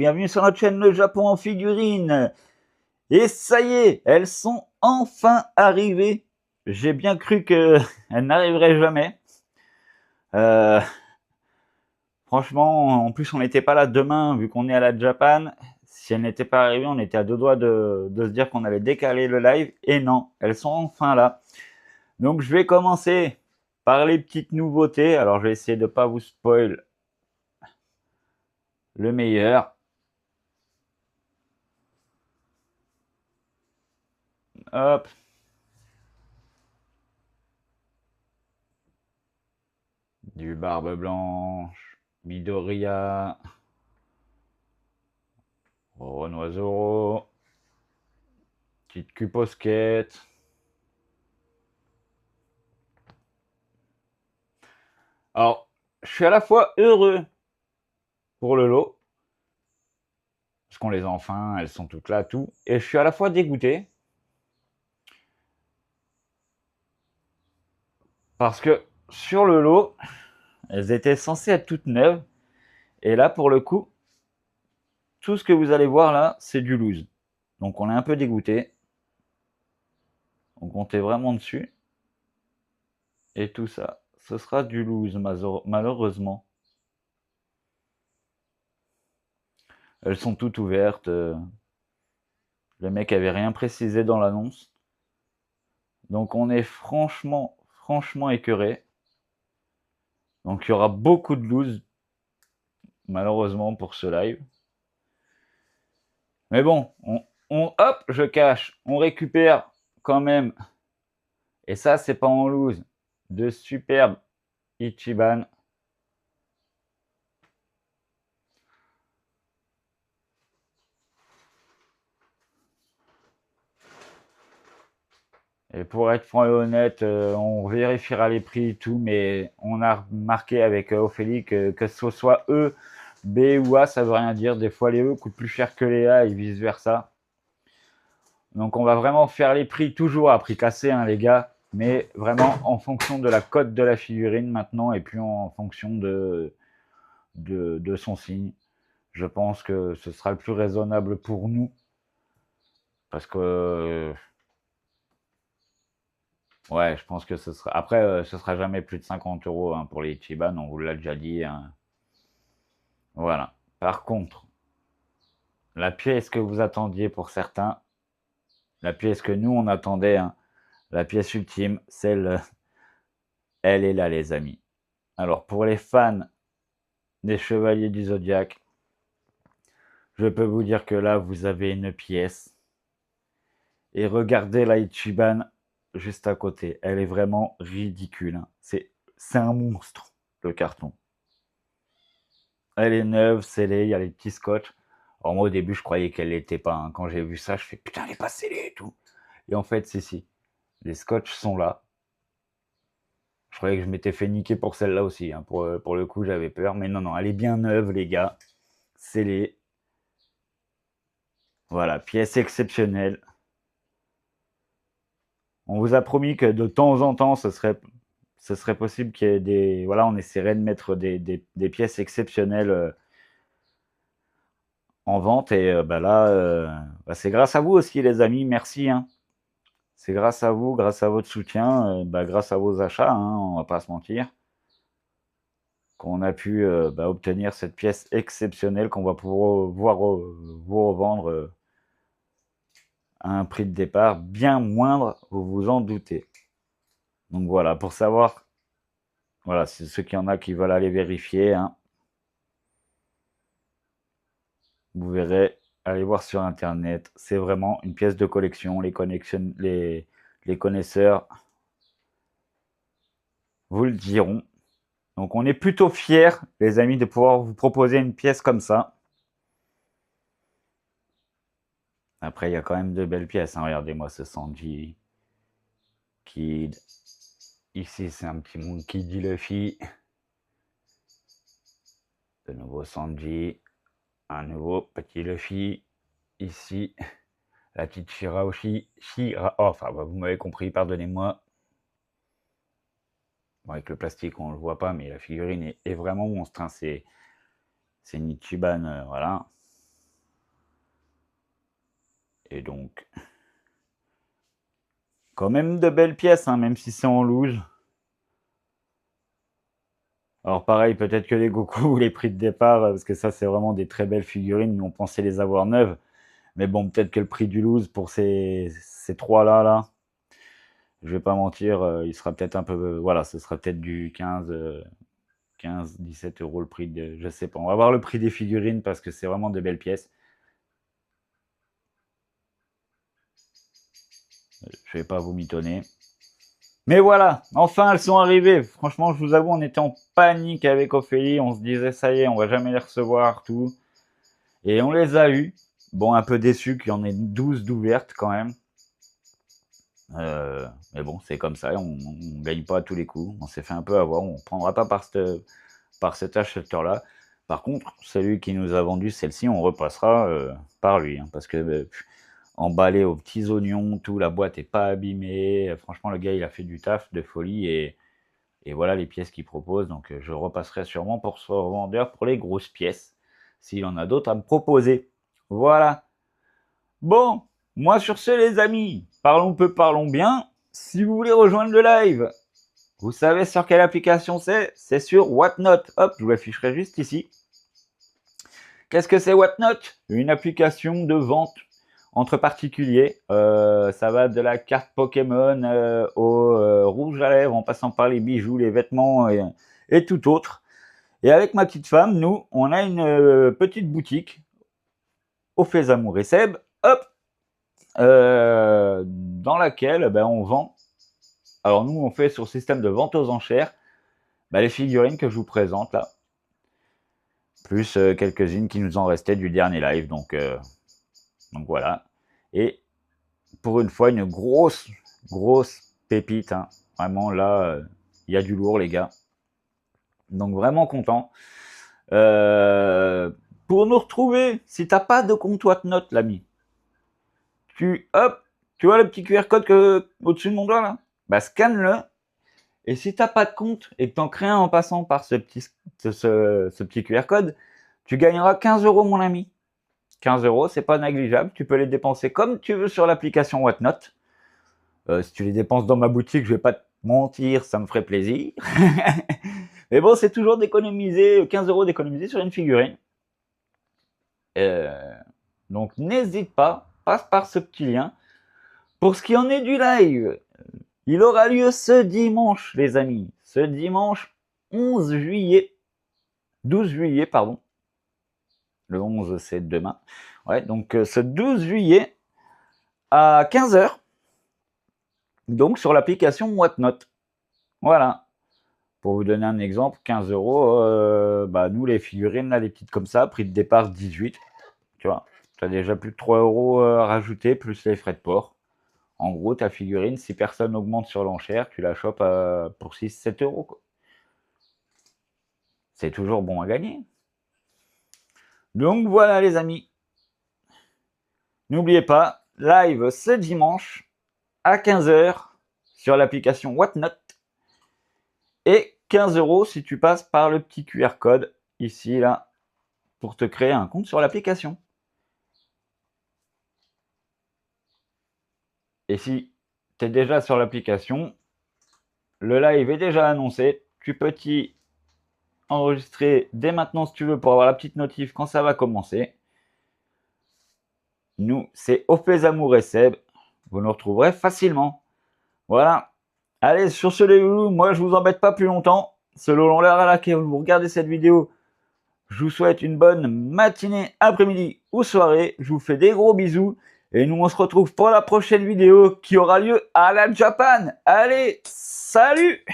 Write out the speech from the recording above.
bienvenue sur notre chaîne Le Japon en figurines. Et ça y est, elles sont enfin arrivées. J'ai bien cru qu'elles n'arriveraient jamais. Franchement, en plus on n'était pas là demain vu qu'on est à la Japan. Si elles n'étaient pas arrivées, on était à deux doigts de se dire qu'on allait décaler le live. Et non, elles sont enfin là. Donc je vais commencer par les petites nouveautés. Alors je vais essayer de ne pas vous spoil le meilleur. Hop. Du Barbe Blanche, Midoriya, Renoizoro, petite Cuposquette. Alors, je suis à la fois heureux pour le lot, parce qu'on les a enfin, elles sont toutes là, tout, et je suis à la fois dégoûté, parce que sur le lot, elles étaient censées être toutes neuves, et là, pour le coup, tout ce que vous allez voir là, c'est du loose. Donc on est un peu dégoûté. On comptait vraiment dessus. Et tout ça, ce sera du loose, malheureusement. Elles sont toutes ouvertes. Le mec avait rien précisé dans l'annonce. Donc on est franchement écœuré. Donc il y aura beaucoup de loose, malheureusement, pour ce live. Mais bon, hop, je cache. On récupère quand même, et ça c'est pas en loose, de superbes Ichiban. Et pour être franc et honnête, on vérifiera les prix et tout, mais on a remarqué avec Ophélie que ce soit E, B ou A, ça veut rien dire. Des fois, les E coûtent plus cher que les A et vice-versa. Donc, on va vraiment faire les prix toujours à prix cassé, hein, les gars, mais vraiment en fonction de la cote de la figurine maintenant et puis en fonction de son signe. Je pense que ce sera le plus raisonnable pour nous parce que... ouais, je pense que ce sera. Après, ce sera jamais plus de 50 € hein, pour les Ichiban, on vous l'a déjà dit. Hein. Voilà. Par contre, la pièce que vous attendiez pour certains, la pièce que nous on attendait, hein, la pièce ultime, celle, elle est là, les amis. Alors, pour les fans des Chevaliers du Zodiaque, je peux vous dire que là, vous avez une pièce. Et regardez la Ichiban juste à côté. Elle est vraiment ridicule. Hein. C'est un monstre, le carton. Elle est neuve, scellée, il y a les petits scotch. Alors moi au début je croyais qu'elle l'était pas. Hein. Quand j'ai vu ça, je fais putain elle est pas scellée et tout. Et en fait si. Les scotch sont là. Je croyais que je m'étais fait niquer pour celle-là aussi. Hein. Pour le coup j'avais peur. Mais non, elle est bien neuve les gars. Scellée. Voilà, pièce exceptionnelle. On vous a promis que de temps en temps ce serait possible qu'il y ait des... Voilà, on essaierait de mettre des pièces exceptionnelles en vente. Et là, c'est grâce à vous aussi les amis. Merci. Hein. C'est grâce à vous, grâce à votre soutien, grâce à vos achats, hein, on va pas se mentir, qu'on a pu obtenir cette pièce exceptionnelle qu'on va pouvoir vous revendre à un prix de départ bien moindre, vous vous en doutez. Donc voilà, pour savoir, voilà, c'est ceux qui en a qui veulent aller vérifier, hein, vous verrez, allez voir sur internet, c'est vraiment une pièce de collection, les connaisseurs vous le diront. Donc on est plutôt fiers, les amis, de pouvoir vous proposer une pièce comme ça. Après, il y a quand même de belles pièces. Hein. Regardez-moi ce Sanji. Kid. Ici, c'est un petit Monkey D. Luffy. De nouveau Sanji. Un nouveau petit Luffy. Ici, la petite Shiraoshi. Enfin, vous m'avez compris, pardonnez-moi. Bon, avec le plastique, on ne le voit pas, mais la figurine est vraiment monstre. Hein. C'est une Ichiban, voilà. Et donc, quand même de belles pièces, hein, même si c'est en loose. Alors pareil, peut-être que les Goku, les prix de départ, parce que ça c'est vraiment des très belles figurines, nous on pensait les avoir neuves. Mais bon, peut-être que le prix du loose pour ces trois-là, là, je vais pas mentir, il sera peut-être un peu... voilà, ce sera peut-être du 15, 17 euros le prix de... Je sais pas, on va voir le prix des figurines parce que c'est vraiment de belles pièces. Je vais pas vous mitonner. Mais voilà, enfin elles sont arrivées. Franchement, je vous avoue, on était en panique avec Ophélie. On se disait, ça y est, on va jamais les recevoir, tout. Et on les a eues. Bon, un peu déçu qu'il y en ait 12 d'ouvertes quand même. Mais bon, c'est comme ça, on ne gagne pas à tous les coups. On s'est fait un peu avoir, on ne prendra pas par cet acheteur-là. Par contre, celui qui nous a vendu celle-ci, on repassera par lui. Hein, parce que emballé aux petits oignons, tout, la boîte n'est pas abîmée. Franchement, le gars, il a fait du taf de folie. Et voilà les pièces qu'il propose. Donc, je repasserai sûrement pour ce revendeur pour les grosses pièces. S'il en a d'autres à me proposer. Voilà. Bon, moi sur ce les amis, parlons peu, parlons bien. Si vous voulez rejoindre le live, vous savez sur quelle application c'est sur Whatnot. Hop, je vous l'afficherai juste ici. Qu'est-ce que c'est Whatnot? Une application de vente entre particuliers. Ça va de la carte Pokémon au rouge à lèvres, en passant par les bijoux, les vêtements et tout autre. Et avec ma petite femme, nous, on a une petite boutique au Faisamour et Seb. Hop, dans laquelle on vend. Alors nous, on fait sur le système de vente aux enchères les figurines que je vous présente là, plus quelques-unes qui nous en restaient du dernier live. Donc voilà. Et pour une fois, une grosse pépite. Hein. Vraiment là, il y a du lourd les gars. Donc vraiment content. Pour nous retrouver, si t'as pas de compte Whatnot, l'ami, hop, tu vois le petit QR code au-dessus de mon doigt là, scanne-le. Et si t'as pas de compte et que t'en crées un en passant par ce petit QR code, tu gagneras 15 euros mon ami. 15 euros, c'est pas négligeable. Tu peux les dépenser comme tu veux sur l'application Whatnot. Si tu les dépenses dans ma boutique, je vais pas te mentir, ça me ferait plaisir. Mais bon, c'est toujours d'économiser 15 euros d'économiser sur une figurine. Donc n'hésite pas, passe par ce petit lien. Pour ce qui en est du live, il aura lieu ce dimanche, les amis. Ce dimanche 12 juillet, pardon. Le 11, c'est demain. Ouais, donc ce 12 juillet à 15h. Donc sur l'application Whatnot. Voilà. Pour vous donner un exemple, 15 euros, nous les figurines, là, les petites comme ça, prix de départ 18. Tu vois, tu as déjà plus de 3 euros à rajouter, plus les frais de port. En gros, ta figurine, si personne n'augmente sur l'enchère, tu la chopes pour 6-7 euros. Quoi. C'est toujours bon à gagner. Donc voilà les amis. N'oubliez pas, live ce dimanche à 15h sur l'application Whatnot. Et 15 euros si tu passes par le petit QR code ici, là, pour te créer un compte sur l'application. Et si tu es déjà sur l'application, le live est déjà annoncé. Tu peux t'y enregistrer dès maintenant si tu veux pour avoir la petite notif quand ça va commencer. Nous, c'est Ophésamour et Seb. Vous nous retrouverez facilement. Voilà. Allez, sur ce les loulous, moi je vous embête pas plus longtemps. Selon l'heure à laquelle vous regardez cette vidéo, je vous souhaite une bonne matinée, après-midi ou soirée. Je vous fais des gros bisous. Et nous, on se retrouve pour la prochaine vidéo qui aura lieu à la Japan. Allez, salut!